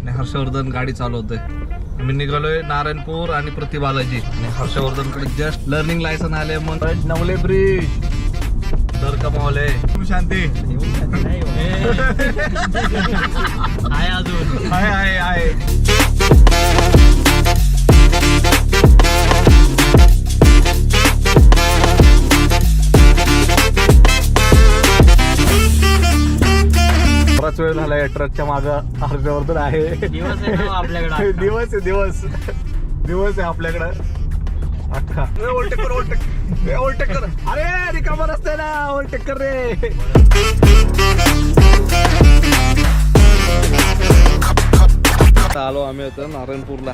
आणि हर्षवर्धन गाडी चालवतोय. आम्ही निघालोय नारायणपूर आणि प्रतिबालाजी आणि हर्षवर्धनकडे जस्ट लर्निंग लायसन आले. मग नवले ब्रिज दर कमावले. शांती आहे अजून आहे. बराच वेळ झालाय ट्रकच्या मागं हर्षवर्धन आहे. दिवस आहे ना आपल्याकडे. दिवस आहे आपल्याकडं अख्खा. ओव्हरटेक कर अरे रिकामा रस्ता ना. ओव्हरटेक कर रे. आलो आम्ही आता नारायणपूरला.